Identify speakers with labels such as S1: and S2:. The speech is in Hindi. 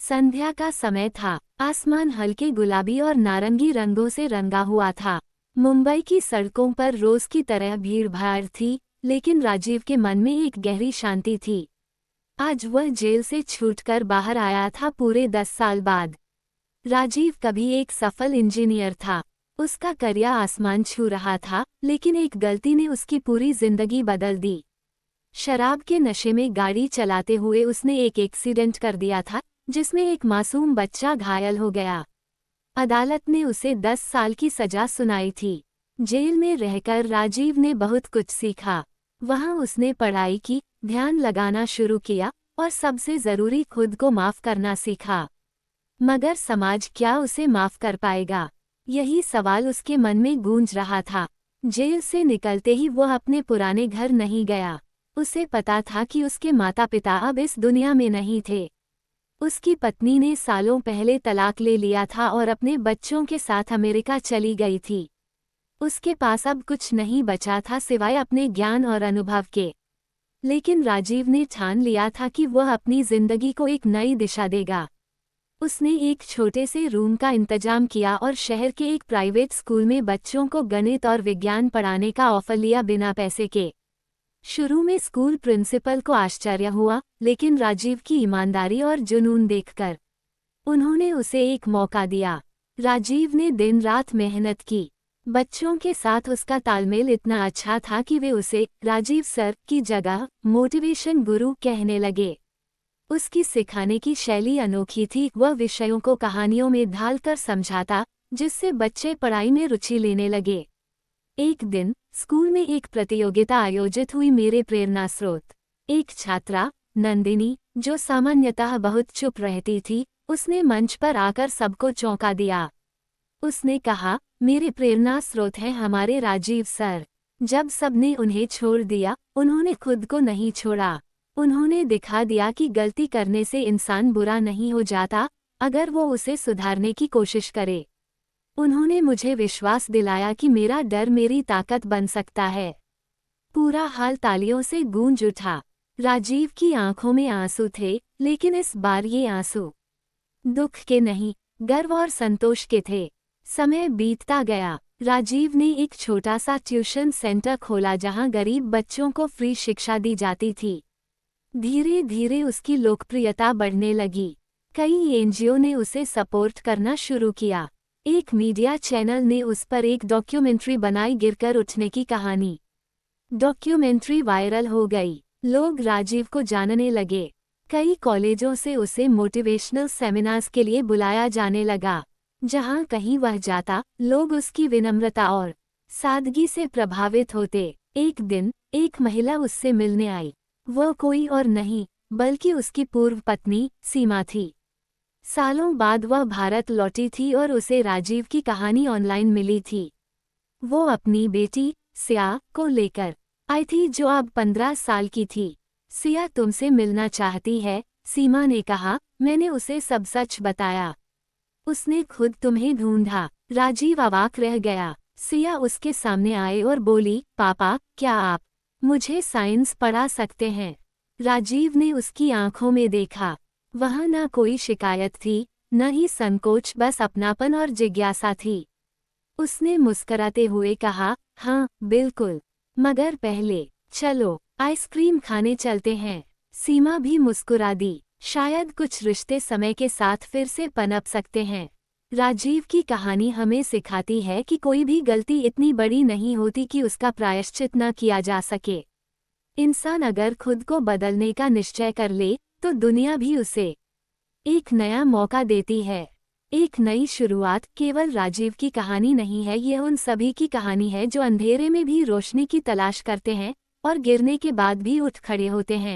S1: संध्या का समय था। आसमान हल्के गुलाबी और नारंगी रंगों से रंगा हुआ था। मुंबई की सड़कों पर रोज की तरह भीड़-भाड़ थी, लेकिन राजीव के मन में एक गहरी शांति थी। आज वह जेल से छूटकर बाहर आया था पूरे 10 साल बाद। राजीव कभी एक सफल इंजीनियर था। उसका करियर आसमान छू रहा था, लेकिन एक गलती ने उसकी पूरी जिंदगी बदल दी। शराब के नशे में गाड़ी चलाते हुए उसने एक एक्सीडेंट कर दिया था, जिसमें एक मासूम बच्चा घायल हो गया। अदालत ने उसे 10 साल की सजा सुनाई थी। जेल में रहकर राजीव ने बहुत कुछ सीखा। वहां उसने पढ़ाई की, ध्यान लगाना शुरू किया और सबसे जरूरी खुद को माफ करना सीखा। मगर समाज क्या उसे माफ कर पाएगा? यही सवाल उसके मन में गूंज रहा था। जेल से निकलते ही वह अपने पुराने घर नहीं गया। उसे पता था कि उसके माता-पिता अब इस दुनिया में नहीं थे। उसकी पत्नी ने सालों पहले तलाक ले लिया था और अपने बच्चों के साथ अमेरिका चली गई थी। उसके पास अब कुछ नहीं बचा था सिवाय अपने ज्ञान और अनुभव के। लेकिन राजीव ने ठान लिया था कि वह अपनी जिंदगी को एक नई दिशा देगा। उसने एक छोटे से रूम का इंतजाम किया और शहर के एक प्राइवेट स्कूल में बच्चों को गणित और विज्ञान पढ़ाने का ऑफर लिया बिना पैसे के। शुरू में स्कूल प्रिंसिपल को आश्चर्य हुआ, लेकिन राजीव की ईमानदारी और जुनून देखकर उन्होंने उसे एक मौका दिया। राजीव ने दिन रात मेहनत की। बच्चों के साथ उसका तालमेल इतना अच्छा था कि वे उसे राजीव सर की जगह मोटिवेशन गुरु कहने लगे। उसकी सिखाने की शैली अनोखी थी। वह विषयों को कहानियों में ढालकर समझाता, जिससे बच्चे पढ़ाई में रुचि लेने लगे। एक दिन स्कूल में एक प्रतियोगिता आयोजित हुई। मेरे प्रेरणा स्रोत एक छात्रा नंदिनी, जो सामान्यतः बहुत चुप रहती थी, उसने मंच पर आकर सबको चौंका दिया। उसने कहा, मेरे प्रेरणा स्रोत हैं हमारे राजीव सर। जब सबने उन्हें छोड़ दिया, उन्होंने खुद को नहीं छोड़ा। उन्होंने दिखा दिया कि गलती करने से इंसान बुरा नहीं हो जाता, अगर वो उसे सुधारने की कोशिश करे। उन्होंने मुझे विश्वास दिलाया कि मेरा डर मेरी ताकत बन सकता है। पूरा हाल तालियों से गूंज उठा। राजीव की आंखों में आंसू थे, लेकिन इस बार ये आंसू दुख के नहीं, गर्व और संतोष के थे। समय बीतता गया। राजीव ने एक छोटा सा ट्यूशन सेंटर खोला जहां गरीब बच्चों को फ्री शिक्षा दी जाती थी। धीरे धीरे उसकी लोकप्रियता बढ़ने लगी। कई एनजीओ ने उसे सपोर्ट करना शुरू किया। एक मीडिया चैनल ने उस पर एक डॉक्यूमेंट्री बनाई, गिरकर उठने की कहानी। डॉक्यूमेंट्री वायरल हो गई। लोग राजीव को जानने लगे। कई कॉलेजों से उसे मोटिवेशनल सेमिनार्स के लिए बुलाया जाने लगा। जहां कहीं वह जाता, लोग उसकी विनम्रता और सादगी से प्रभावित होते। एक दिन एक महिला उससे मिलने आई। वह कोई और नहीं, बल्कि उसकी पूर्व पत्नी सीमा थी। सालों बाद वह भारत लौटी थी और उसे राजीव की कहानी ऑनलाइन मिली थी। वो अपनी बेटी सिया को लेकर आई थी, जो अब 15 साल की थी। सिया तुमसे मिलना चाहती है, सीमा ने कहा। मैंने उसे सब सच बताया। उसने खुद तुम्हें ढूंढा। राजीव अवाक रह गया। सिया उसके सामने आए और बोली, पापा, क्या आप मुझे साइंस पढ़ा सकते हैं? राजीव ने उसकी आंखों में देखा। वहां न कोई शिकायत थी, न ही संकोच, बस अपनापन और जिज्ञासा थी। उसने मुस्कुराते हुए कहा, हाँ बिल्कुल, मगर पहले चलो आइसक्रीम खाने चलते हैं। सीमा भी मुस्कुरा दी। शायद कुछ रिश्ते समय के साथ फिर से पनप सकते हैं। राजीव की कहानी हमें सिखाती है कि कोई भी गलती इतनी बड़ी नहीं होती कि उसका प्रायश्चित न किया जा सके। इंसान अगर खुद को बदलने का निश्चय कर ले, तो दुनिया भी उसे एक नया मौका देती है। एक नई शुरुआत केवल राजीव की कहानी नहीं है, ये उन सभी की कहानी है जो अंधेरे में भी रोशनी की तलाश करते हैं और गिरने के बाद भी उठ खड़े होते हैं।